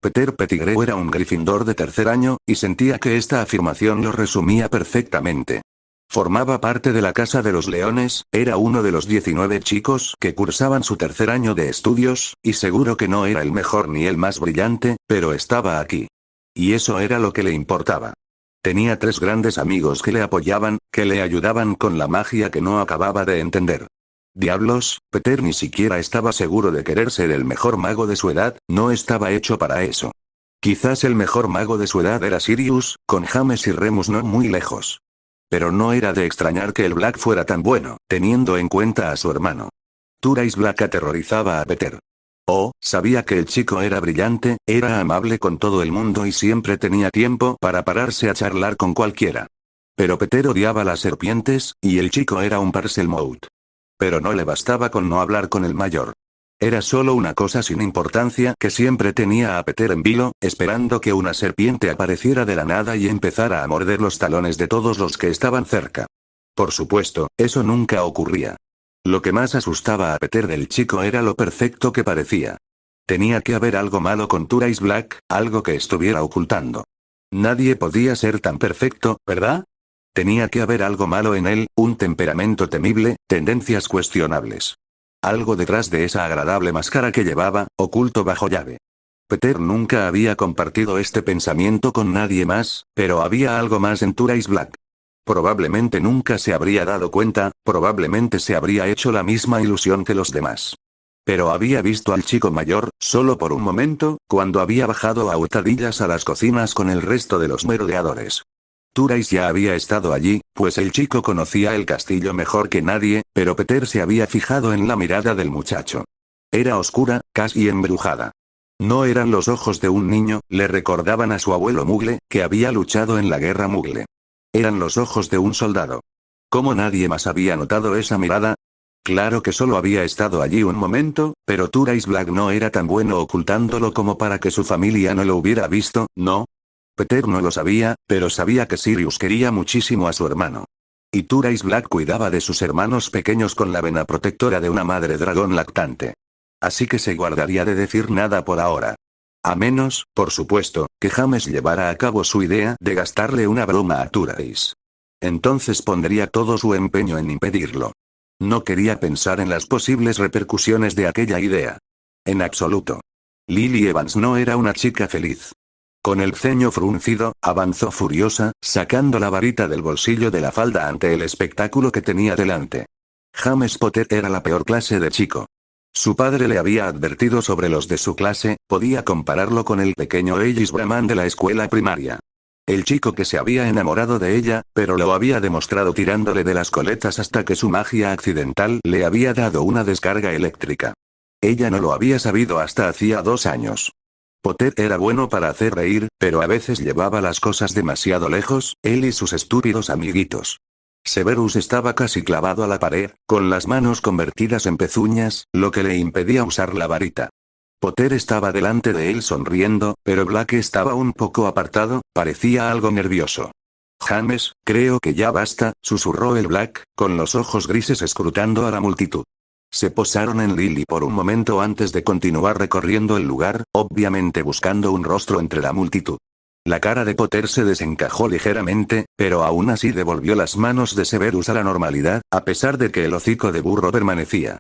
Peter Pettigrew era un Gryffindor de tercer año, y sentía que esta afirmación lo resumía perfectamente. Formaba parte de la Casa de los Leones, era uno de los 19 chicos que cursaban su tercer año de estudios, y seguro que no era el mejor ni el más brillante, pero estaba aquí. Y eso era lo que le importaba. Tenía 3 grandes amigos que le apoyaban, que le ayudaban con la magia que no acababa de entender. Diablos, Peter ni siquiera estaba seguro de querer ser el mejor mago de su edad, no estaba hecho para eso. Quizás el mejor mago de su edad era Sirius, con James y Remus no muy lejos. Pero no era de extrañar que el Black fuera tan bueno, teniendo en cuenta a su hermano. Turice Black aterrorizaba a Peter. Oh, sabía que el chico era brillante, era amable con todo el mundo y siempre tenía tiempo para pararse a charlar con cualquiera. Pero Peter odiaba las serpientes, y el chico era un Parselmouth. Pero no le bastaba con no hablar con el mayor. Era solo una cosa sin importancia que siempre tenía a Peter en vilo, esperando que una serpiente apareciera de la nada y empezara a morder los talones de todos los que estaban cerca. Por supuesto, eso nunca ocurría. Lo que más asustaba a Peter del chico era lo perfecto que parecía. Tenía que haber algo malo con Turice Black, algo que estuviera ocultando. Nadie podía ser tan perfecto, ¿verdad? Tenía que haber algo malo en él, un temperamento temible, tendencias cuestionables. Algo detrás de esa agradable máscara que llevaba, oculto bajo llave. Peter nunca había compartido este pensamiento con nadie más, pero había algo más en Turice Black. Probablemente nunca se habría dado cuenta, probablemente se habría hecho la misma ilusión que los demás. Pero había visto al chico mayor, solo por un momento, cuando había bajado a hurtadillas a las cocinas con el resto de los merodeadores. Turice ya había estado allí, pues el chico conocía el castillo mejor que nadie, pero Peter se había fijado en la mirada del muchacho. Era oscura, casi embrujada. No eran los ojos de un niño, le recordaban a su abuelo Muggle, que había luchado en la guerra Muggle. Eran los ojos de un soldado. ¿Cómo nadie más había notado esa mirada? Claro que solo había estado allí un momento, pero Turice Black no era tan bueno ocultándolo como para que su familia no lo hubiera visto, ¿no? Peter no lo sabía, pero sabía que Sirius quería muchísimo a su hermano. Y Turice Black cuidaba de sus hermanos pequeños con la vena protectora de una madre dragón lactante. Así que se guardaría de decir nada por ahora. A menos, por supuesto, que James llevara a cabo su idea de gastarle una broma a Turice. Entonces pondría todo su empeño en impedirlo. No quería pensar en las posibles repercusiones de aquella idea. En absoluto. Lily Evans no era una chica feliz. Con el ceño fruncido, avanzó furiosa, sacando la varita del bolsillo de la falda ante el espectáculo que tenía delante. James Potter era la peor clase de chico. Su padre le había advertido sobre los de su clase, podía compararlo con el pequeño Ellis Brahman de la escuela primaria. El chico que se había enamorado de ella, pero lo había demostrado tirándole de las coletas hasta que su magia accidental le había dado una descarga eléctrica. Ella no lo había sabido hasta hacía 2 años. Potter era bueno para hacer reír, pero a veces llevaba las cosas demasiado lejos, él y sus estúpidos amiguitos. Severus estaba casi clavado a la pared, con las manos convertidas en pezuñas, lo que le impedía usar la varita. Potter estaba delante de él sonriendo, pero Black estaba un poco apartado, parecía algo nervioso. James, creo que ya basta, susurró el Black, con los ojos grises escrutando a la multitud. Se posaron en Lily por un momento antes de continuar recorriendo el lugar, obviamente buscando un rostro entre la multitud. La cara de Potter se desencajó ligeramente, pero aún así devolvió las manos de Severus a la normalidad, a pesar de que el hocico de burro permanecía.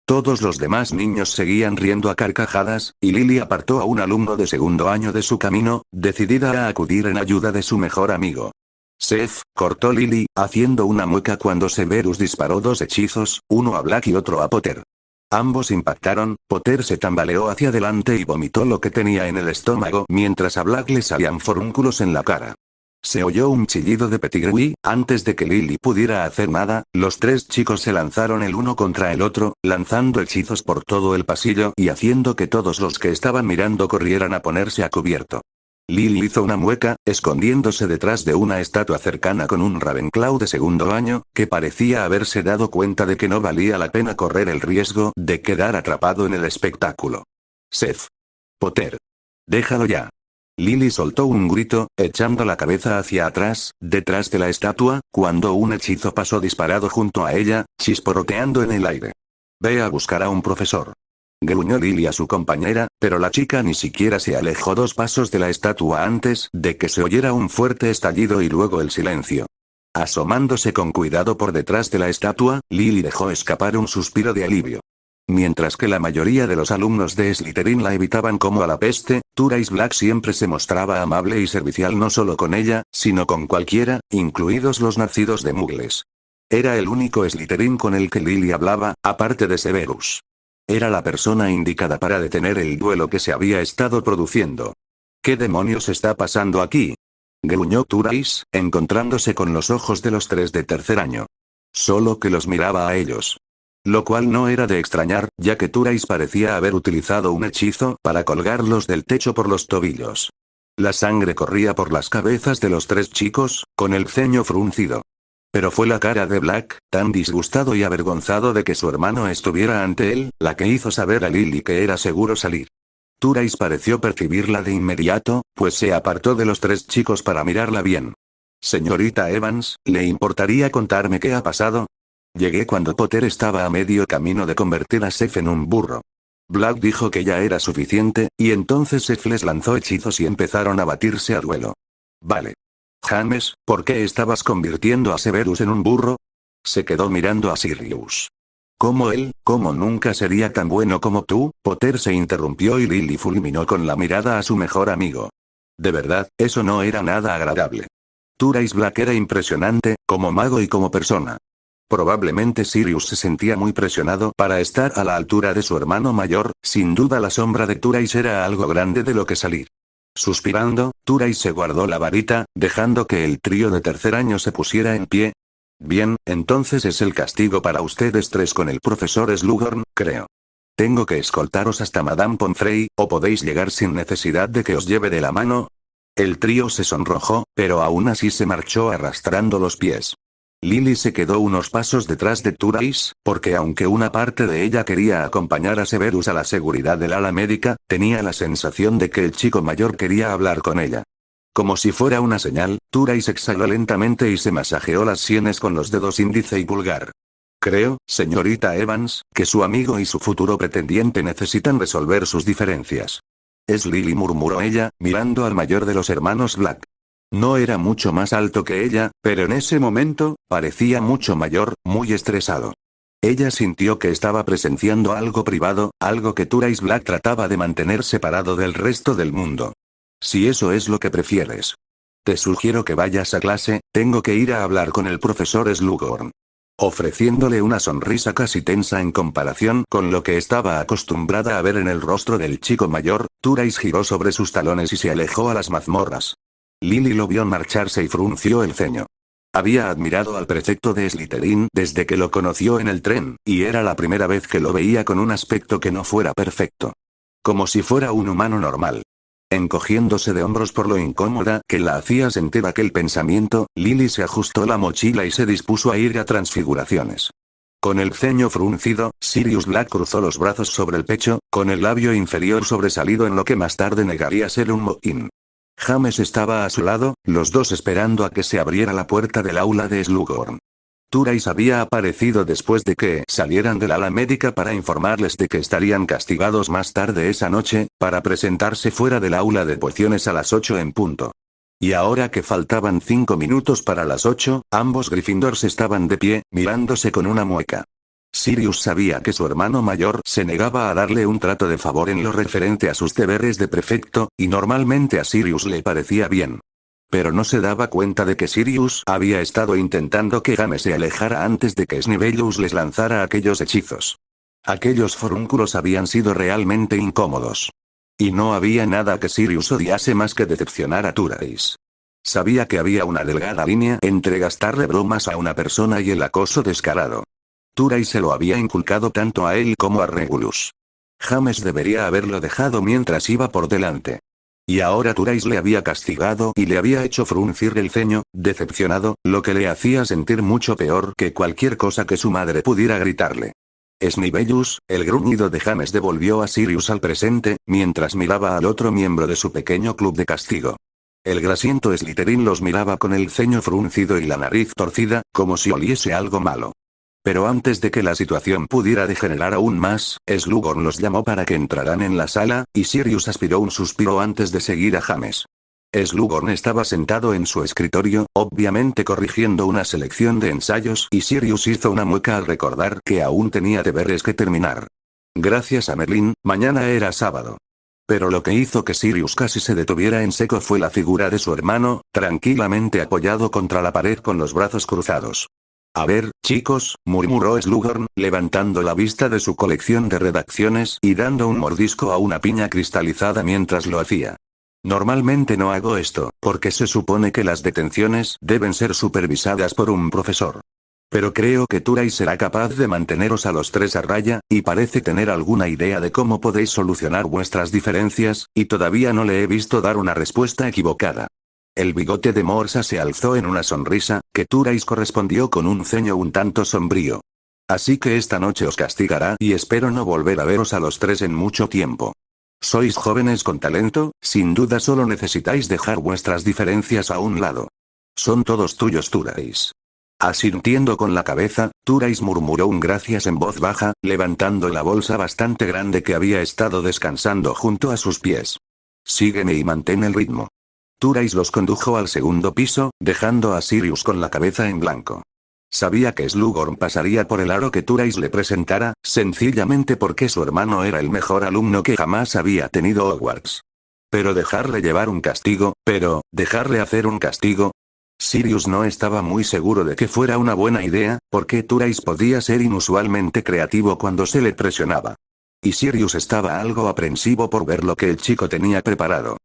Todos los demás niños seguían riendo a carcajadas, y Lily apartó a un alumno de segundo año de su camino, decidida a acudir en ayuda de su mejor amigo. Seth, cortó Lily, haciendo una mueca cuando Severus disparó 2 hechizos, uno a Black y otro a Potter. Ambos impactaron, Potter se tambaleó hacia adelante y vomitó lo que tenía en el estómago mientras a Black le salían forúnculos en la cara. Se oyó un chillido de Pettigrew y, antes de que Lily pudiera hacer nada, los 3 chicos se lanzaron el uno contra el otro, lanzando hechizos por todo el pasillo y haciendo que todos los que estaban mirando corrieran a ponerse a cubierto. Lily hizo una mueca, escondiéndose detrás de una estatua cercana con un Ravenclaw de segundo año, que parecía haberse dado cuenta de que no valía la pena correr el riesgo de quedar atrapado en el espectáculo. Seth. Potter. Déjalo ya. Lily soltó un grito, echando la cabeza hacia atrás, detrás de la estatua, cuando un hechizo pasó disparado junto a ella, chisporroteando en el aire. Ve a buscar a un profesor. Gruñó Lily a su compañera, pero la chica ni siquiera se alejó 2 pasos de la estatua antes de que se oyera un fuerte estallido y luego el silencio. Asomándose con cuidado por detrás de la estatua, Lily dejó escapar un suspiro de alivio. Mientras que la mayoría de los alumnos de Slytherin la evitaban como a la peste, Sirius Black siempre se mostraba amable y servicial no solo con ella, sino con cualquiera, incluidos los nacidos de Muggles. Era el único Slytherin con el que Lily hablaba, aparte de Severus. Era la persona indicada para detener el duelo que se había estado produciendo. ¿Qué demonios está pasando aquí?, gruñó Sirius, encontrándose con los ojos de los 3 de tercer año. Solo que los miraba a ellos. Lo cual no era de extrañar, ya que Sirius parecía haber utilizado un hechizo para colgarlos del techo por los tobillos. La sangre corría por las cabezas de los 3 chicos, con el ceño fruncido. Pero fue la cara de Black, tan disgustado y avergonzado de que su hermano estuviera ante él, la que hizo saber a Lily que era seguro salir. Sirius pareció percibirla de inmediato, pues se apartó de los 3 chicos para mirarla bien. Señorita Evans, ¿le importaría contarme qué ha pasado? Llegué cuando Potter estaba a medio camino de convertir a Seth en un burro. Black dijo que ya era suficiente, y entonces Seth les lanzó hechizos y empezaron a batirse a duelo. Vale. James, ¿por qué estabas convirtiendo a Severus en un burro? Se quedó mirando a Sirius. ¿Cómo él, cómo nunca sería tan bueno como tú? Potter se interrumpió y Lily fulminó con la mirada a su mejor amigo. De verdad, eso no era nada agradable. Sirius Black era impresionante, como mago y como persona. Probablemente Sirius se sentía muy presionado para estar a la altura de su hermano mayor, sin duda la sombra de Sirius era algo grande de lo que salir. Suspirando, Sirius se guardó la varita, dejando que el trío de tercer año se pusiera en pie. Bien, entonces es el castigo para ustedes 3 con el profesor Slughorn, creo. Tengo que escoltaros hasta Madame Pomfrey, o podéis llegar sin necesidad de que os lleve de la mano. El trío se sonrojó, pero aún así se marchó arrastrando los pies. Lily se quedó unos pasos detrás de Sirius, porque aunque una parte de ella quería acompañar a Severus a la seguridad del ala médica, tenía la sensación de que el chico mayor quería hablar con ella. Como si fuera una señal, Sirius exhaló lentamente y se masajeó las sienes con los dedos índice y pulgar. Creo, señorita Evans, que su amigo y su futuro pretendiente necesitan resolver sus diferencias. Es Lily, murmuró ella, mirando al mayor de los hermanos Black. No era mucho más alto que ella, pero en ese momento, parecía mucho mayor, muy estresado. Ella sintió que estaba presenciando algo privado, algo que Sirius Black trataba de mantener separado del resto del mundo. Si eso es lo que prefieres. Te sugiero que vayas a clase, tengo que ir a hablar con el profesor Slughorn. Ofreciéndole una sonrisa casi tensa en comparación con lo que estaba acostumbrada a ver en el rostro del chico mayor, Sirius giró sobre sus talones y se alejó a las mazmorras. Lily lo vio marcharse y frunció el ceño. Había admirado al prefecto de Slytherin desde que lo conoció en el tren, y era la primera vez que lo veía con un aspecto que no fuera perfecto. Como si fuera un humano normal. Encogiéndose de hombros por lo incómoda que la hacía sentir aquel pensamiento, Lily se ajustó la mochila y se dispuso a ir a Transfiguraciones. Con el ceño fruncido, Sirius Black cruzó los brazos sobre el pecho, con el labio inferior sobresalido en lo que más tarde negaría ser un mohín. James estaba a su lado, los dos esperando a que se abriera la puerta del aula de Slughorn. Sirius había aparecido después de que salieran del ala médica para informarles de que estarían castigados más tarde esa noche, para presentarse fuera del aula de pociones a las 8 en punto. Y ahora que faltaban 5 minutos para las 8, ambos Gryffindors estaban de pie, mirándose con una mueca. Sirius sabía que su hermano mayor se negaba a darle un trato de favor en lo referente a sus deberes de prefecto, y normalmente a Sirius le parecía bien. Pero no se daba cuenta de que Sirius había estado intentando que James se alejara antes de que Snivellus les lanzara aquellos hechizos. Aquellos forúnculos habían sido realmente incómodos. Y no había nada que Sirius odiase más que decepcionar a Sirius. Sabía que había una delgada línea entre gastarle bromas a una persona y el acoso descarado. Sirius se lo había inculcado tanto a él como a Regulus. James debería haberlo dejado mientras iba por delante. Y ahora Sirius le había castigado y le había hecho fruncir el ceño, decepcionado, lo que le hacía sentir mucho peor que cualquier cosa que su madre pudiera gritarle. Snivellus, el gruñido de James devolvió a Sirius al presente, mientras miraba al otro miembro de su pequeño club de castigo. El grasiento Slytherin los miraba con el ceño fruncido y la nariz torcida, como si oliese algo malo. Pero antes de que la situación pudiera degenerar aún más, Slughorn los llamó para que entraran en la sala, y Sirius aspiró un suspiro antes de seguir a James. Slughorn estaba sentado en su escritorio, obviamente corrigiendo una selección de ensayos, y Sirius hizo una mueca al recordar que aún tenía deberes que terminar. Gracias a Merlin, mañana era sábado. Pero lo que hizo que Sirius casi se detuviera en seco fue la figura de su hermano, tranquilamente apoyado contra la pared con los brazos cruzados. A ver, chicos, murmuró Slughorn, levantando la vista de su colección de redacciones y dando un mordisco a una piña cristalizada mientras lo hacía. Normalmente no hago esto, porque se supone que las detenciones deben ser supervisadas por un profesor. Pero creo que Turais será capaz de manteneros a los tres a raya, y parece tener alguna idea de cómo podéis solucionar vuestras diferencias, y todavía no le he visto dar una respuesta equivocada. El bigote de Morsa se alzó en una sonrisa, que Turais correspondió con un ceño un tanto sombrío. Así que esta noche os castigará y espero no volver a veros a los tres en mucho tiempo. Sois jóvenes con talento, sin duda solo necesitáis dejar vuestras diferencias a un lado. Son todos tuyos, Turais. Asintiendo con la cabeza, Turais murmuró un gracias en voz baja, levantando la bolsa bastante grande que había estado descansando junto a sus pies. Sígueme y mantén el ritmo. Turais los condujo al segundo piso, dejando a Sirius con la cabeza en blanco. Sabía que Slughorn pasaría por el aro que Turais le presentara, sencillamente porque su hermano era el mejor alumno que jamás había tenido Hogwarts. Pero dejarle llevar un castigo, dejarle hacer un castigo. Sirius no estaba muy seguro de que fuera una buena idea, porque Turais podía ser inusualmente creativo cuando se le presionaba. Y Sirius estaba algo aprensivo por ver lo que el chico tenía preparado.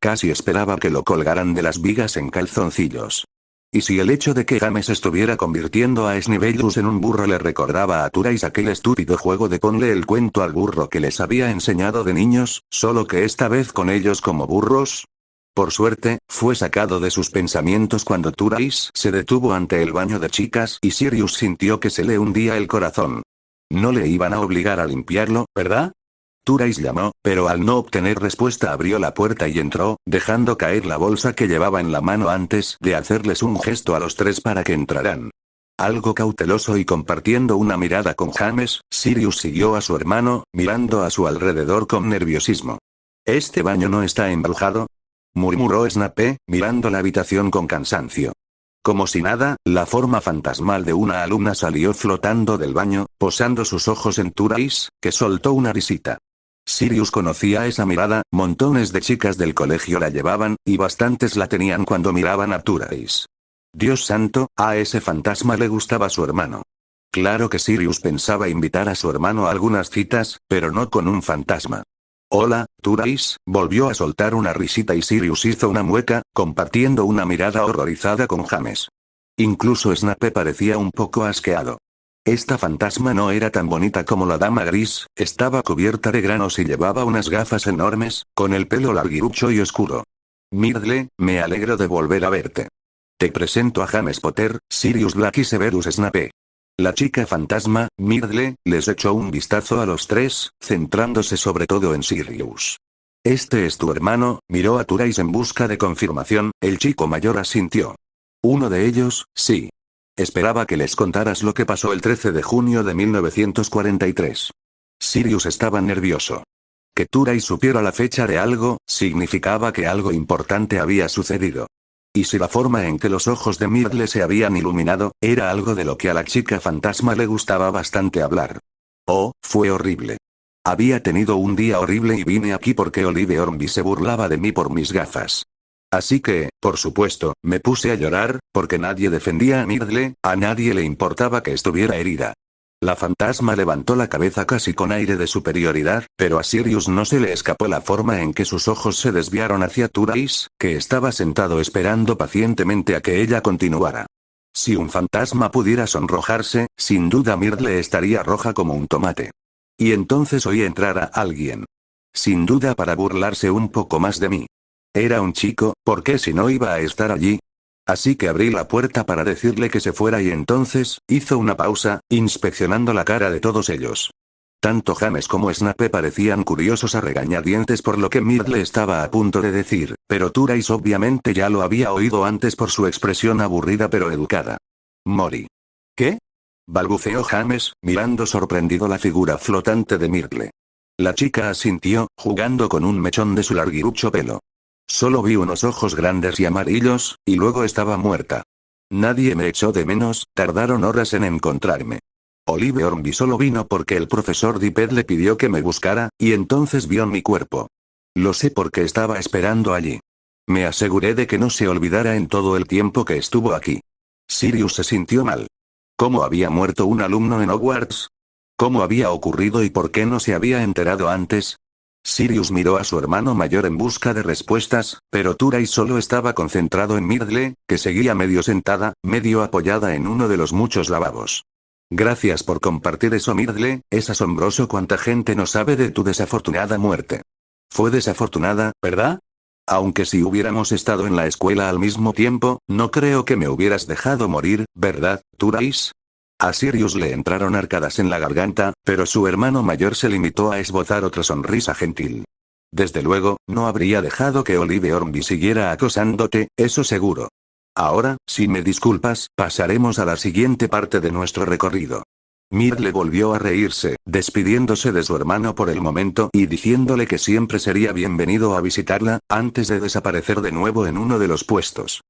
Casi esperaba que lo colgaran de las vigas en calzoncillos. Y si el hecho de que James estuviera convirtiendo a Snivellus en un burro le recordaba a Turais aquel estúpido juego de ponle el cuento al burro que les había enseñado de niños, solo que esta vez con ellos como burros. Por suerte, fue sacado de sus pensamientos cuando Turais se detuvo ante el baño de chicas y Sirius sintió que se le hundía el corazón. No le iban a obligar a limpiarlo, ¿verdad? Turais llamó, pero al no obtener respuesta abrió la puerta y entró, dejando caer la bolsa que llevaba en la mano antes de hacerles un gesto a los tres para que entraran. Algo cauteloso y compartiendo una mirada con James, Sirius siguió a su hermano, mirando a su alrededor con nerviosismo. ¿Este baño no está embrujado?, murmuró Snape, mirando la habitación con cansancio. Como si nada, la forma fantasmal de una alumna salió flotando del baño, posando sus ojos en Turais, que soltó una risita. Sirius conocía esa mirada, montones de chicas del colegio la llevaban, y bastantes la tenían cuando miraban a Turais. Dios santo, a ese fantasma le gustaba su hermano. Claro que Sirius pensaba invitar a su hermano a algunas citas, pero no con un fantasma. Hola, Turais, volvió a soltar una risita y Sirius hizo una mueca, compartiendo una mirada horrorizada con James. Incluso Snape parecía un poco asqueado. Esta fantasma no era tan bonita como la dama gris, estaba cubierta de granos y llevaba unas gafas enormes, con el pelo larguirucho y oscuro. Myrtle, me alegro de volver a verte. Te presento a James Potter, Sirius Black y Severus Snape. La chica fantasma, Myrtle, les echó un vistazo a los tres, centrándose sobre todo en Sirius. Este es tu hermano, miró a Turais en busca de confirmación, el chico mayor asintió. Uno de ellos, sí. Esperaba que les contaras lo que pasó el 13 de junio de 1943. Sirius estaba nervioso. Que Turais supiera la fecha de algo, significaba que algo importante había sucedido. Y si la forma en que los ojos de Myrtle se habían iluminado, era algo de lo que a la chica fantasma le gustaba bastante hablar. Oh, fue horrible. Había tenido un día horrible y vine aquí porque Olive Ormby se burlaba de mí por mis gafas. Así que, por supuesto, me puse a llorar, porque nadie defendía a Myrtle, a nadie le importaba que estuviera herida. La fantasma levantó la cabeza casi con aire de superioridad, pero a Sirius no se le escapó la forma en que sus ojos se desviaron hacia Turais, que estaba sentado esperando pacientemente a que ella continuara. Si un fantasma pudiera sonrojarse, sin duda Myrtle estaría roja como un tomate. Y entonces oí entrar a alguien. Sin duda para burlarse un poco más de mí. Era un chico, ¿por qué si no iba a estar allí? Así que abrí la puerta para decirle que se fuera y entonces, hizo una pausa, inspeccionando la cara de todos ellos. Tanto James como Snape parecían curiosos a regañadientes por lo que Myrtle estaba a punto de decir, pero Turais obviamente ya lo había oído antes por su expresión aburrida pero educada. Mori. ¿Qué? balbuceó James, mirando sorprendido la figura flotante de Myrtle. La chica asintió, jugando con un mechón de su larguirucho pelo. Solo vi unos ojos grandes y amarillos, y luego estaba muerta. Nadie me echó de menos, tardaron horas en encontrarme. Olive Hornby solo vino porque el profesor Dippet le pidió que me buscara, y entonces vio mi cuerpo. Lo sé porque estaba esperando allí. Me aseguré de que no se olvidara en todo el tiempo que estuvo aquí. Sirius se sintió mal. ¿Cómo había muerto un alumno en Hogwarts? ¿Cómo había ocurrido y por qué no se había enterado antes? Sirius miró a su hermano mayor en busca de respuestas, pero Turay solo estaba concentrado en Myrtle, que seguía medio sentada, medio apoyada en uno de los muchos lavabos. Gracias por compartir eso, Myrtle, es asombroso cuánta gente no sabe de tu desafortunada muerte. Fue desafortunada, ¿verdad? Aunque si hubiéramos estado en la escuela al mismo tiempo, no creo que me hubieras dejado morir, ¿verdad, Turais? A Sirius le entraron arcadas en la garganta, pero su hermano mayor se limitó a esbozar otra sonrisa gentil. Desde luego, no habría dejado que Olive Hornby siguiera acosándote, eso seguro. Ahora, si me disculpas, pasaremos a la siguiente parte de nuestro recorrido. Myrtle volvió a reírse, despidiéndose de su hermano por el momento y diciéndole que siempre sería bienvenido a visitarla, antes de desaparecer de nuevo en uno de los puestos.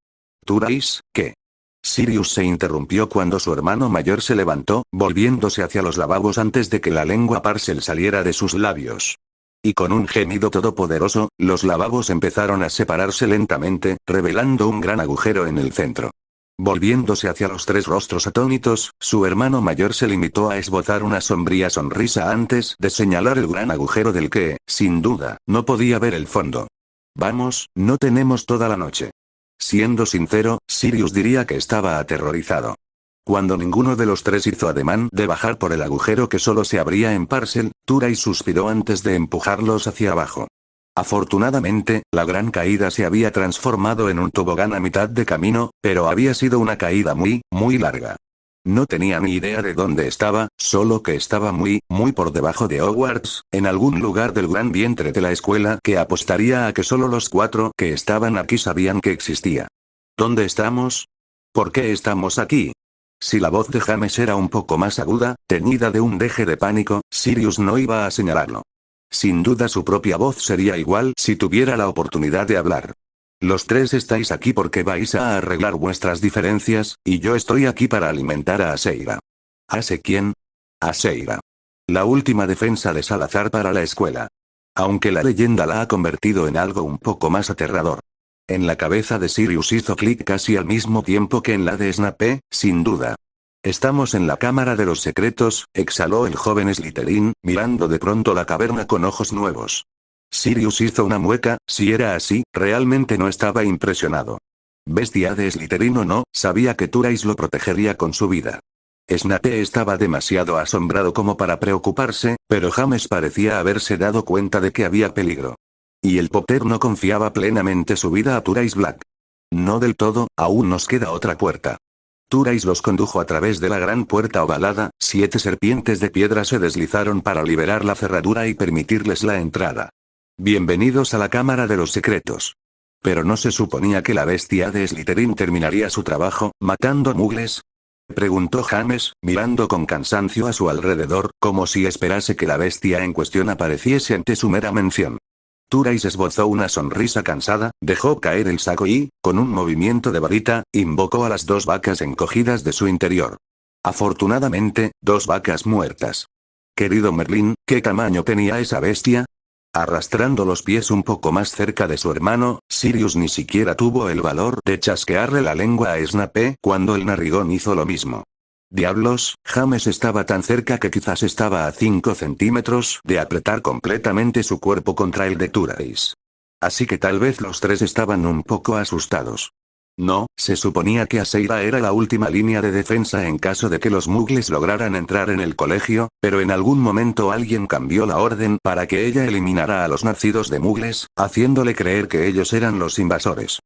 ¿Turais, qué? Sirius se interrumpió cuando su hermano mayor se levantó, volviéndose hacia los lavabos antes de que la lengua Parcel saliera de sus labios. Y con un gemido todopoderoso, los lavabos empezaron a separarse lentamente, revelando un gran agujero en el centro. Volviéndose hacia los tres rostros atónitos, su hermano mayor se limitó a esbozar una sombría sonrisa antes de señalar el gran agujero del que, sin duda, no podía ver el fondo. Vamos, no tenemos toda la noche. Siendo sincero, Sirius diría que estaba aterrorizado. Cuando ninguno de los tres hizo ademán de bajar por el agujero que solo se abría en Parcel, Turay suspiró antes de empujarlos hacia abajo. Afortunadamente, la gran caída se había transformado en un tobogán a mitad de camino, pero había sido una caída muy, muy larga. No tenía ni idea de dónde estaba, solo que estaba muy, muy por debajo de Hogwarts, en algún lugar del gran vientre de la escuela que apostaría a que solo los 4 que estaban aquí sabían que existía. ¿Dónde estamos? ¿Por qué estamos aquí? Si la voz de James era un poco más aguda, teñida de un deje de pánico, Sirius no iba a señalarlo. Sin duda su propia voz sería igual si tuviera la oportunidad de hablar. Los tres estáis aquí porque vais a arreglar vuestras diferencias, y yo estoy aquí para alimentar a Aseira. ¿Ase quién? Aseira. La última defensa de Salazar para la escuela. Aunque la leyenda la ha convertido en algo un poco más aterrador. En la cabeza de Sirius hizo clic casi al mismo tiempo que en la de Snape, sin duda. Estamos en la cámara de los secretos, exhaló el joven Slytherin, mirando de pronto la caverna con ojos nuevos. Sirius hizo una mueca, si era así, realmente no estaba impresionado. Bestia de Slytherin o no, sabía que Turais lo protegería con su vida. Snape estaba demasiado asombrado como para preocuparse, pero James parecía haberse dado cuenta de que había peligro. Y el Potter no confiaba plenamente su vida a Turais Black. No del todo, aún nos queda otra puerta. Turais los condujo a través de la gran puerta ovalada, 7 serpientes de piedra se deslizaron para liberar la cerradura y permitirles la entrada. Bienvenidos a la Cámara de los Secretos. ¿Pero no se suponía que la bestia de Slytherin terminaría su trabajo, matando muggles? Preguntó James, mirando con cansancio a su alrededor, como si esperase que la bestia en cuestión apareciese ante su mera mención. Turais esbozó una sonrisa cansada, dejó caer el saco y, con un movimiento de varita, invocó a las 2 vacas encogidas de su interior. Afortunadamente, 2 vacas muertas. Querido Merlín, ¿qué tamaño tenía esa bestia? Arrastrando los pies un poco más cerca de su hermano, Sirius ni siquiera tuvo el valor de chasquearle la lengua a Snape cuando el narigón hizo lo mismo. Diablos, James estaba tan cerca que quizás estaba a 5 centímetros de apretar completamente su cuerpo contra el de Turais. Así que tal vez los tres estaban un poco asustados. No, se suponía que Aseira era la última línea de defensa en caso de que los muggles lograran entrar en el colegio, pero en algún momento alguien cambió la orden para que ella eliminara a los nacidos de muggles, haciéndole creer que ellos eran los invasores.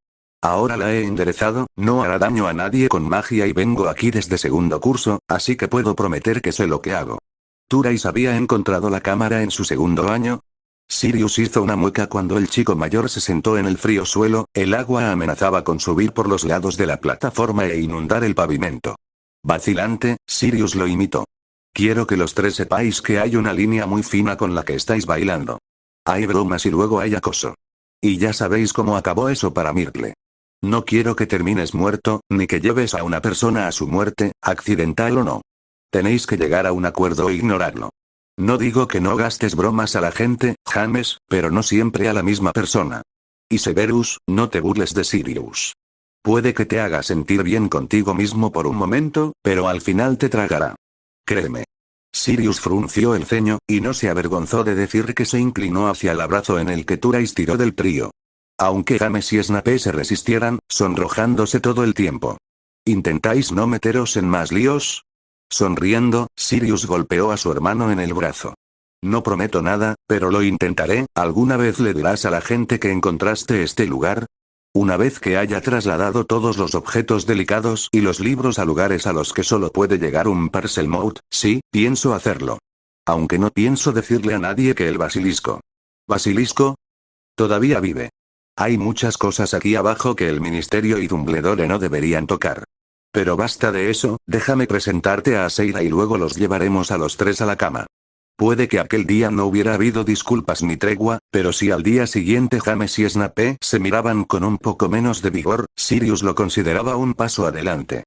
Ahora la he enderezado, no hará daño a nadie con magia y vengo aquí desde segundo curso, así que puedo prometer que sé lo que hago. ¿Turais había encontrado la cámara en su segundo año? Sirius hizo una mueca cuando el chico mayor se sentó en el frío suelo, el agua amenazaba con subir por los lados de la plataforma e inundar el pavimento. Vacilante, Sirius lo imitó. Quiero que los tres sepáis que hay una línea muy fina con la que estáis bailando. Hay bromas y luego hay acoso. Y ya sabéis cómo acabó eso para Myrtle. No quiero que termines muerto, ni que lleves a una persona a su muerte, accidental o no. Tenéis que llegar a un acuerdo o ignorarlo. No digo que no gastes bromas a la gente, James, pero no siempre a la misma persona. Y Severus, no te burles de Sirius. Puede que te haga sentir bien contigo mismo por un momento, pero al final te tragará. Créeme. Sirius frunció el ceño, y no se avergonzó de decir que se inclinó hacia el abrazo en el que Turais tiró del trío. Aunque James y Snape se resistieran, sonrojándose todo el tiempo. ¿Intentáis no meteros en más líos? Sonriendo, Sirius golpeó a su hermano en el brazo. No prometo nada, pero lo intentaré. ¿Alguna vez le dirás a la gente que encontraste este lugar? Una vez que haya trasladado todos los objetos delicados y los libros a lugares a los que solo puede llegar un Parselmouth, sí, pienso hacerlo. Aunque no pienso decirle a nadie que el basilisco. ¿Basilisco? Todavía vive. Hay muchas cosas aquí abajo que el Ministerio y Dumbledore no deberían tocar. Pero basta de eso, déjame presentarte a Seira y luego los llevaremos a los tres a la cama. Puede que aquel día no hubiera habido disculpas ni tregua, pero si al día siguiente James y Snape se miraban con un poco menos de vigor, Sirius lo consideraba un paso adelante.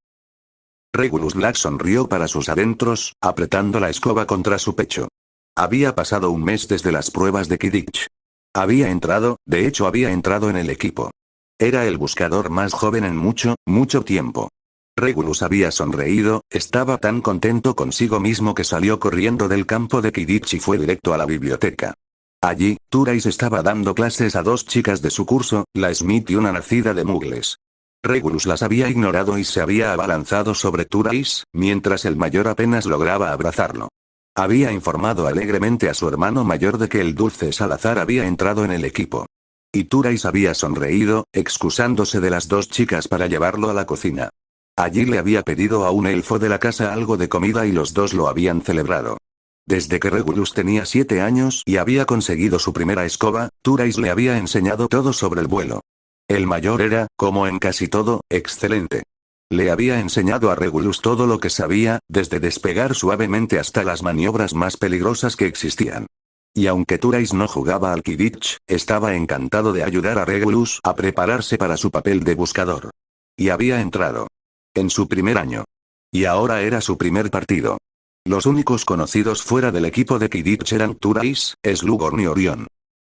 Regulus Black sonrió para sus adentros, apretando la escoba contra su pecho. Había pasado un mes desde las pruebas de Quidditch. Había entrado en el equipo. Era el buscador más joven en mucho, mucho tiempo. Regulus había sonreído, estaba tan contento consigo mismo que salió corriendo del campo de Quidditch y fue directo a la biblioteca. Allí, Turais estaba dando clases a dos chicas de su curso, la Smith y una nacida de Muggles. Regulus las había ignorado y se había abalanzado sobre Turais, mientras el mayor apenas lograba abrazarlo. Había informado alegremente a su hermano mayor de que el dulce Salazar había entrado en el equipo. Y Turais había sonreído, excusándose de las dos chicas para llevarlo a la cocina. Allí le había pedido a un elfo de la casa algo de comida y los dos lo habían celebrado. Desde que Regulus tenía 7 años y había conseguido su primera escoba, Turais le había enseñado todo sobre el vuelo. El mayor era, como en casi todo, excelente. Le había enseñado a Regulus todo lo que sabía, desde despegar suavemente hasta las maniobras más peligrosas que existían. Y aunque Turais no jugaba al Quidditch, estaba encantado de ayudar a Regulus a prepararse para su papel de buscador. Y había entrado. En su primer año. Y ahora era su primer partido. Los únicos conocidos fuera del equipo de Quidditch eran Turais, Slughorn y Orión.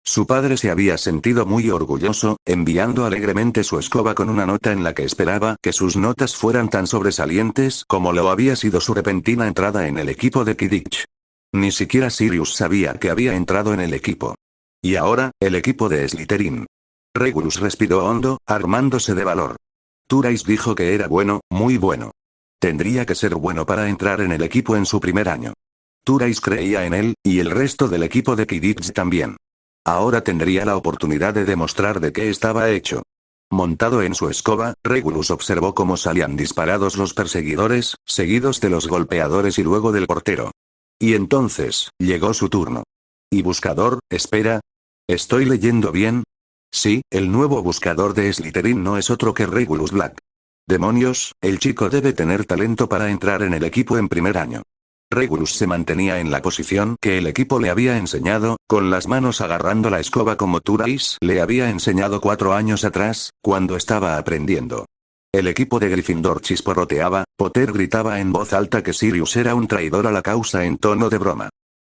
Su padre se había sentido muy orgulloso, enviando alegremente su escoba con una nota en la que esperaba que sus notas fueran tan sobresalientes como lo había sido su repentina entrada en el equipo de Quidditch. Ni siquiera Sirius sabía que había entrado en el equipo. Y ahora, el equipo de Slytherin. Regulus respiró hondo, armándose de valor. Turais dijo que era bueno, muy bueno. Tendría que ser bueno para entrar en el equipo en su primer año. Turais creía en él, y el resto del equipo de Quidditch también. Ahora tendría la oportunidad de demostrar de qué estaba hecho. Montado en su escoba, Regulus observó cómo salían disparados los perseguidores, seguidos de los golpeadores y luego del portero. Y entonces, llegó su turno. ¿Y buscador, espera? ¿Estoy leyendo bien? Sí, el nuevo buscador de Slytherin no es otro que Regulus Black. Demonios, el chico debe tener talento para entrar en el equipo en primer año. Regulus se mantenía en la posición que el equipo le había enseñado, con las manos agarrando la escoba como Turais le había enseñado 4 años atrás, cuando estaba aprendiendo. El equipo de Gryffindor chisporroteaba, Potter gritaba en voz alta que Sirius era un traidor a la causa en tono de broma.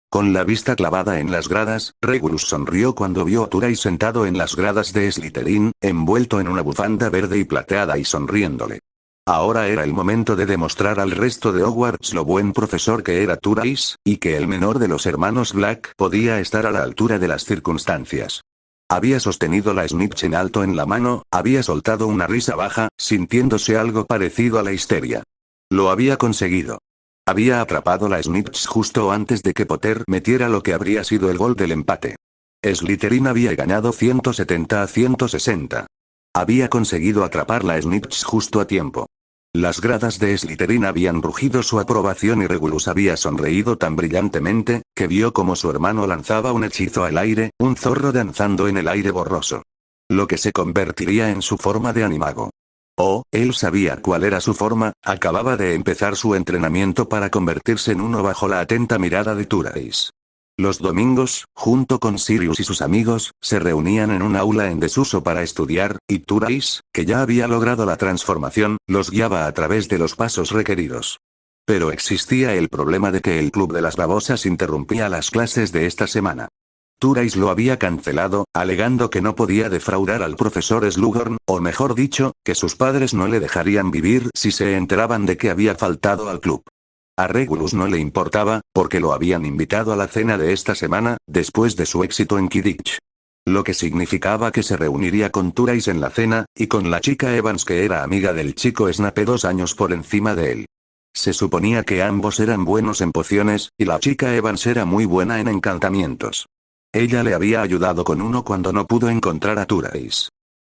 Con la vista clavada en las gradas, Regulus sonrió cuando vio a Turais sentado en las gradas de Slytherin, envuelto en una bufanda verde y plateada y sonriéndole. Ahora era el momento de demostrar al resto de Hogwarts lo buen profesor que era Turais, y que el menor de los hermanos Black podía estar a la altura de las circunstancias. Había sostenido la snitch en alto en la mano, había soltado una risa baja, sintiéndose algo parecido a la histeria. Lo había conseguido. Había atrapado la snitch justo antes de que Potter metiera lo que habría sido el gol del empate. Slytherin había ganado 170 a 160. Había conseguido atrapar la snitch justo a tiempo. Las gradas de Slytherin habían rugido su aprobación y Regulus había sonreído tan brillantemente, que vio como su hermano lanzaba un hechizo al aire, un zorro danzando en el aire borroso. Lo que se convertiría en su forma de animago. Oh, él sabía cuál era su forma, acababa de empezar su entrenamiento para convertirse en uno bajo la atenta mirada de Turais. Los domingos, junto con Sirius y sus amigos, se reunían en un aula en desuso para estudiar, y Turais, que ya había logrado la transformación, los guiaba a través de los pasos requeridos. Pero existía el problema de que el Club de las Babosas interrumpía las clases de esta semana. Turais lo había cancelado, alegando que no podía defraudar al profesor Slughorn, o mejor dicho, que sus padres no le dejarían vivir si se enteraban de que había faltado al club. A Regulus no le importaba, porque lo habían invitado a la cena de esta semana, después de su éxito en Quidditch. Lo que significaba que se reuniría con Turais en la cena, y con la chica Evans que era amiga del chico Snape 2 años por encima de él. Se suponía que ambos eran buenos en pociones, y la chica Evans era muy buena en encantamientos. Ella le había ayudado con uno cuando no pudo encontrar a Turais.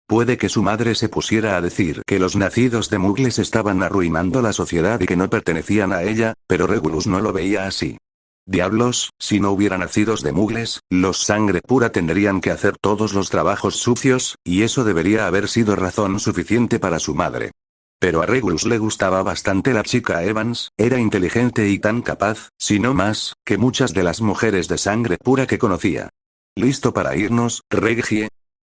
Puede que su madre se pusiera a decir que los nacidos de Muggles estaban arruinando la sociedad y que no pertenecían a ella, pero Regulus no lo veía así. Diablos, si no hubiera nacidos de Muggles, los sangre pura tendrían que hacer todos los trabajos sucios, y eso debería haber sido razón suficiente para su madre. Pero a Regulus le gustaba bastante la chica Evans, era inteligente y tan capaz, si no más, que muchas de las mujeres de sangre pura que conocía. ¿Listo para irnos, Reggie?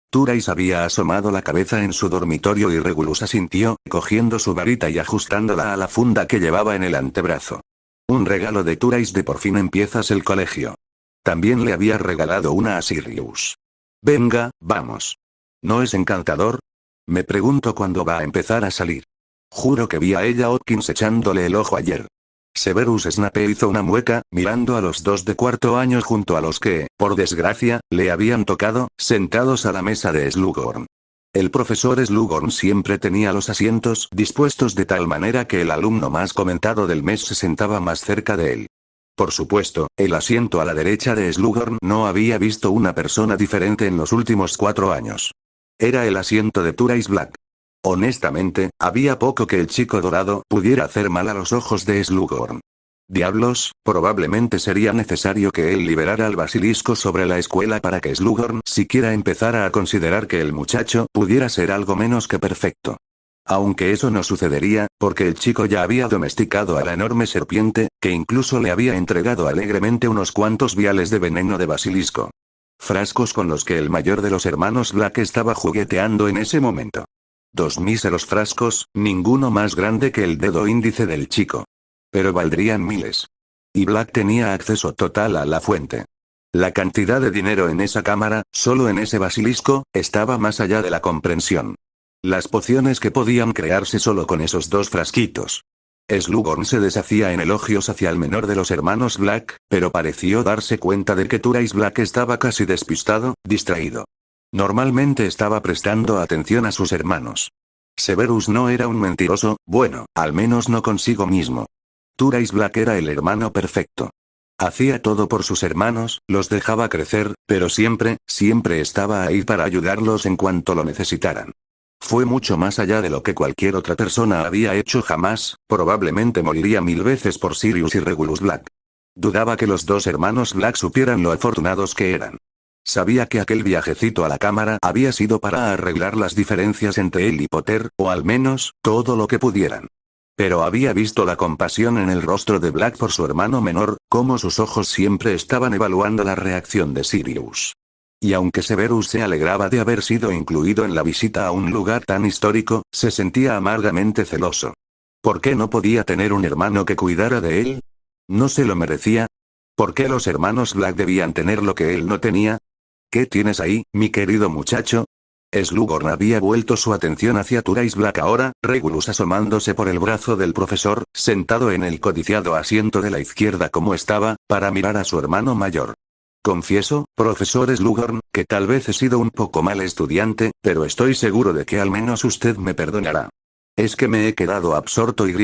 Turais había asomado la cabeza en su dormitorio y Regulus asintió, cogiendo su varita y ajustándola a la funda que llevaba en el antebrazo. Un regalo de Turais de por fin empiezas el colegio. También le había regalado una a Sirius. Venga, vamos. ¿No es encantador? Me pregunto cuándo va a empezar a salir. Juro que vi a ella Hopkins echándole el ojo ayer. Severus Snape hizo una mueca, mirando a los dos de cuarto año junto a los que, por desgracia, le habían tocado, sentados a la mesa de Slughorn. El profesor Slughorn siempre tenía los asientos dispuestos de tal manera que el alumno más comentado del mes se sentaba más cerca de él. Por supuesto, el asiento a la derecha de Slughorn no había visto una persona diferente en los últimos 4 años. Era el asiento de Turais Black. Honestamente, había poco que el chico dorado pudiera hacer mal a los ojos de Slughorn. Diablos, probablemente sería necesario que él liberara al basilisco sobre la escuela para que Slughorn siquiera empezara a considerar que el muchacho pudiera ser algo menos que perfecto. Aunque eso no sucedería, porque el chico ya había domesticado a la enorme serpiente, que incluso le había entregado alegremente unos cuantos viales de veneno de basilisco. Frascos con los que el mayor de los hermanos Black estaba jugueteando en ese momento. 2 míseros frascos, ninguno más grande que el dedo índice del chico. Pero valdrían miles. Y Black tenía acceso total a la fuente. La cantidad de dinero en esa cámara, solo en ese basilisco, estaba más allá de la comprensión. Las pociones que podían crearse solo con esos 2 frasquitos. Slughorn se deshacía en elogios hacia el menor de los hermanos Black, pero pareció darse cuenta de que Turais Black estaba casi despistado, distraído. Normalmente estaba prestando atención a sus hermanos. Severus no era un mentiroso, bueno, al menos no consigo mismo. Turais Black era el hermano perfecto. Hacía todo por sus hermanos, los dejaba crecer, pero siempre estaba ahí para ayudarlos en cuanto lo necesitaran. Fue mucho más allá de lo que cualquier otra persona había hecho jamás, probablemente moriría 1000 veces por Sirius y Regulus Black. Dudaba que los 2 hermanos Black supieran lo afortunados que eran. Sabía que aquel viajecito a la cámara había sido para arreglar las diferencias entre él y Potter, o al menos, todo lo que pudieran. Pero había visto la compasión en el rostro de Black por su hermano menor, como sus ojos siempre estaban evaluando la reacción de Sirius. Y aunque Severus se alegraba de haber sido incluido en la visita a un lugar tan histórico, se sentía amargamente celoso. ¿Por qué no podía tener un hermano que cuidara de él? ¿No se lo merecía? ¿Por qué los hermanos Black debían tener lo que él no tenía? ¿Qué tienes ahí, mi querido muchacho? Slughorn había vuelto su atención hacia Turais Black ahora, Regulus asomándose por el brazo del profesor, sentado en el codiciado asiento de la izquierda como estaba, para mirar a su hermano mayor. Confieso, profesor Slughorn, que tal vez he sido un poco mal estudiante, pero estoy seguro de que al menos usted me perdonará. Es que me he quedado absorto y.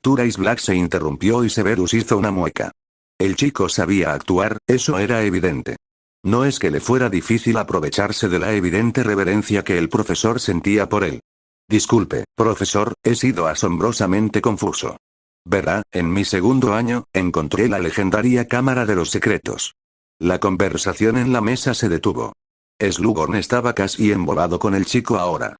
Turais Black se interrumpió y Severus hizo una mueca. El chico sabía actuar, eso era evidente. No es que le fuera difícil aprovecharse de la evidente reverencia que el profesor sentía por él. Disculpe, profesor, he sido asombrosamente confuso. Verá, en mi segundo año, encontré la legendaria Cámara de los Secretos. La conversación en la mesa se detuvo. Slughorn estaba casi embobado con el chico ahora.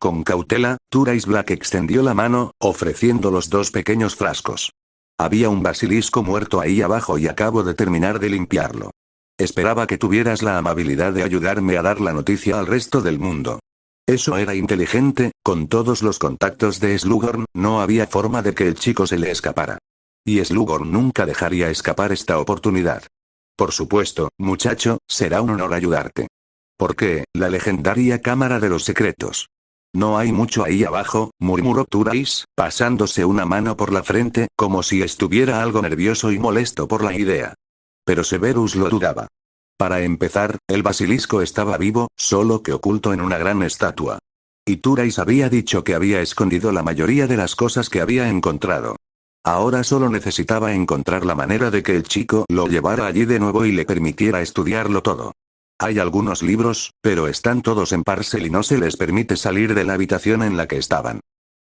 Con cautela, Turais Black extendió la mano, ofreciendo los dos pequeños frascos. Había un basilisco muerto ahí abajo y acabo de terminar de limpiarlo. Esperaba que tuvieras la amabilidad de ayudarme a dar la noticia al resto del mundo. Eso era inteligente, con todos los contactos de Slughorn, no había forma de que el chico se le escapara. Y Slughorn nunca dejaría escapar esta oportunidad. Por supuesto, muchacho, será un honor ayudarte. ¿Por qué, la legendaria Cámara de los Secretos? No hay mucho ahí abajo, murmuró Turais, pasándose una mano por la frente, como si estuviera algo nervioso y molesto por la idea. Pero Severus lo dudaba. Para empezar, el basilisco estaba vivo, solo que oculto en una gran estatua. Y Turais había dicho que había escondido la mayoría de las cosas que había encontrado. Ahora solo necesitaba encontrar la manera de que el chico lo llevara allí de nuevo y le permitiera estudiarlo todo. Hay algunos libros, pero están todos en Parcel y no se les permite salir de la habitación en la que estaban.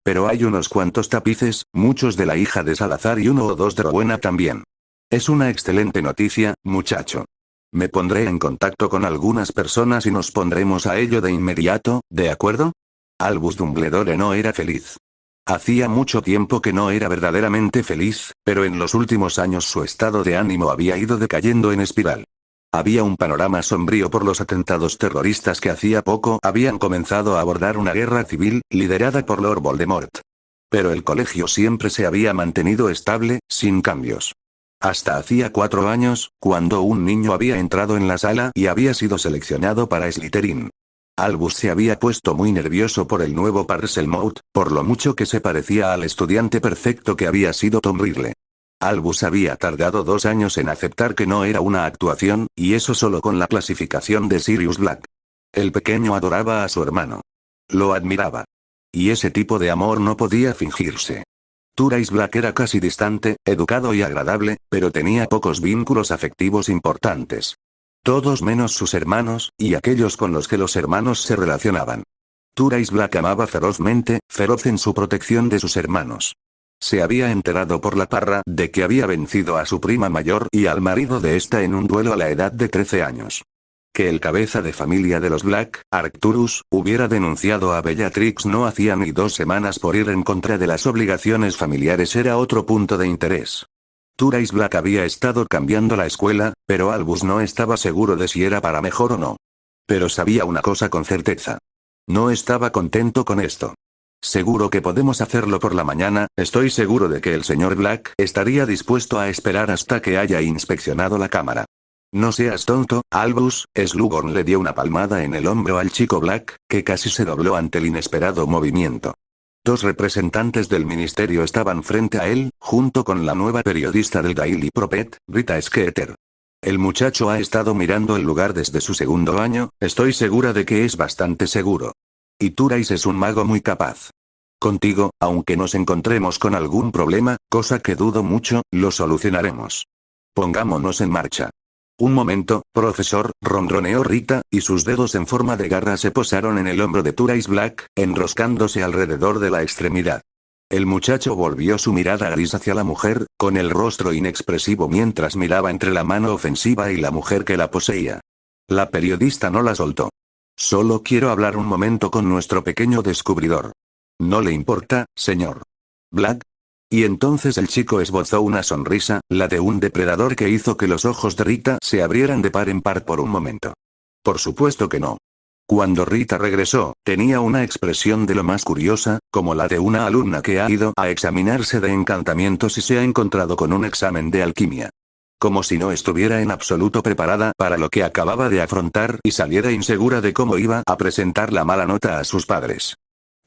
Pero hay unos cuantos tapices, muchos de la hija de Salazar y uno o dos de Rowena también. Es una excelente noticia, muchacho. Me pondré en contacto con algunas personas y nos pondremos a ello de inmediato, ¿de acuerdo? Albus Dumbledore no era feliz. Hacía mucho tiempo que no era verdaderamente feliz, pero en los últimos años su estado de ánimo había ido decayendo en espiral. Había un panorama sombrío por los atentados terroristas que hacía poco habían comenzado a abordar una guerra civil, liderada por Lord Voldemort. Pero el colegio siempre se había mantenido estable, sin cambios. Hasta hacía 4 años, cuando un niño había entrado en la sala y había sido seleccionado para Slytherin. Albus se había puesto muy nervioso por el nuevo Parselmouth, por lo mucho que se parecía al estudiante perfecto que había sido Tom Riddle. Albus había tardado 2 años en aceptar que no era una actuación, y eso solo con la clasificación de Sirius Black. El pequeño adoraba a su hermano. Lo admiraba. Y ese tipo de amor no podía fingirse. Turais Black era casi distante, educado y agradable, pero tenía pocos vínculos afectivos importantes. Todos menos sus hermanos, y aquellos con los que los hermanos se relacionaban. Turais Black amaba ferozmente, feroz en su protección de sus hermanos. Se había enterado por la parra de que había vencido a su prima mayor y al marido de esta en un duelo a la edad de 13 años. Que el cabeza de familia de los Black, Arcturus, hubiera denunciado a Bellatrix no hacía ni 2 semanas por ir en contra de las obligaciones familiares era otro punto de interés. Turais Black había estado cambiando la escuela, pero Albus no estaba seguro de si era para mejor o no. Pero sabía una cosa con certeza. No estaba contento con esto. Seguro que podemos hacerlo por la mañana, estoy seguro de que el señor Black estaría dispuesto a esperar hasta que haya inspeccionado la cámara. No seas tonto, Albus, Slughorn le dio una palmada en el hombro al chico Black, que casi se dobló ante el inesperado movimiento. 2 representantes del ministerio estaban frente a él, junto con la nueva periodista del Daily Prophet, Rita Skeeter. El muchacho ha estado mirando el lugar desde su 2.º año, estoy segura de que es bastante seguro. Y Turais es un mago muy capaz. Contigo, aunque nos encontremos con algún problema, cosa que dudo mucho, lo solucionaremos. Pongámonos en marcha. Un momento, profesor, ronroneó Rita, y sus dedos en forma de garra se posaron en el hombro de Turais Black, enroscándose alrededor de la extremidad. El muchacho volvió su mirada gris hacia la mujer, con el rostro inexpresivo mientras miraba entre la mano ofensiva y la mujer que la poseía. La periodista no la soltó. Solo quiero hablar un momento con nuestro pequeño descubridor. ¿No le importa, señor Black? Y entonces el chico esbozó una sonrisa, la de un depredador que hizo que los ojos de Rita se abrieran de par en par por un momento. Por supuesto que no. Cuando Rita regresó, tenía una expresión de lo más curiosa, como la de una alumna que ha ido a examinarse de encantamientos y se ha encontrado con un examen de alquimia. Como si no estuviera en absoluto preparada para lo que acababa de afrontar y saliera insegura de cómo iba a presentar la mala nota a sus padres.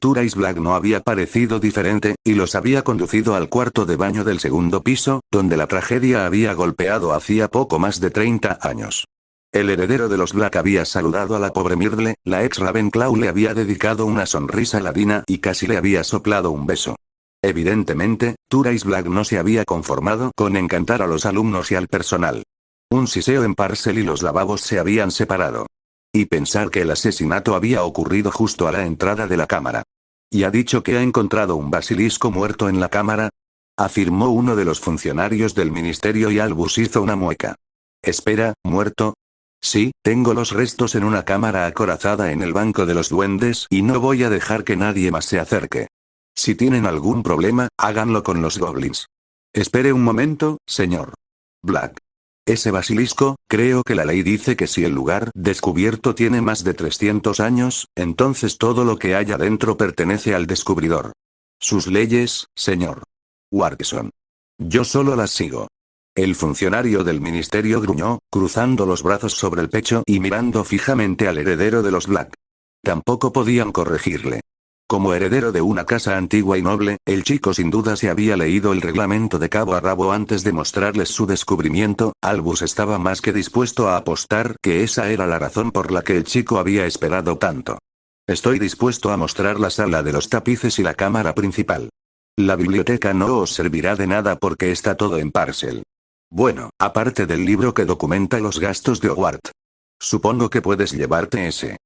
Turais Black no había parecido diferente, y los había conducido al cuarto de baño del 2.º piso, donde la tragedia había golpeado hacía poco más de 30 años. El heredero de los Black había saludado a la pobre Myrtle, la ex Ravenclaw le había dedicado una sonrisa ladina y casi le había soplado un beso. Evidentemente, Turais Black no se había conformado con encantar a los alumnos y al personal. Un siseo en Parcel y los lavabos se habían separado. Y pensar que el asesinato había ocurrido justo a la entrada de la cámara. ¿Y ha dicho que ha encontrado un basilisco muerto en la cámara?, afirmó uno de los funcionarios del ministerio y Albus hizo una mueca. Espera, ¿muerto? Sí, tengo los restos en una cámara acorazada en el banco de los duendes y no voy a dejar que nadie más se acerque. Si tienen algún problema, háganlo con los goblins. Espere un momento, señor Black. Ese basilisco, creo que la ley dice que si el lugar descubierto tiene más de 300 años, entonces todo lo que haya dentro pertenece al descubridor. Sus leyes, señor Watson. Yo solo las sigo. El funcionario del ministerio gruñó, cruzando los brazos sobre el pecho y mirando fijamente al heredero de los Black. Tampoco podían corregirle. Como heredero de una casa antigua y noble, el chico sin duda se había leído el reglamento de cabo a rabo antes de mostrarles su descubrimiento. Albus estaba más que dispuesto a apostar que esa era la razón por la que el chico había esperado tanto. Estoy dispuesto a mostrar la sala de los tapices y la cámara principal. La biblioteca no os servirá de nada porque está todo en Parcel. Bueno, aparte del libro que documenta los gastos de Hogwarts. Supongo que puedes llevarte ese.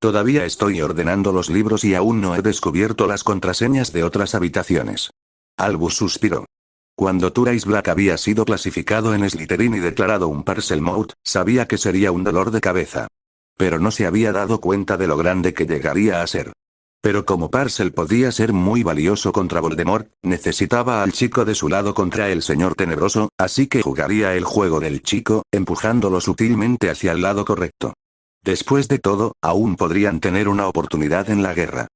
Todavía estoy ordenando los libros y aún no he descubierto las contraseñas de otras habitaciones. Albus suspiró. Cuando Turais Black había sido clasificado en Slytherin y declarado un Parselmouth, sabía que sería un dolor de cabeza. Pero no se había dado cuenta de lo grande que llegaría a ser. Pero como Parcel podía ser muy valioso contra Voldemort, necesitaba al chico de su lado contra el señor tenebroso, así que jugaría el juego del chico, empujándolo sutilmente hacia el lado correcto. Después de todo, aún podrían tener una oportunidad en la guerra.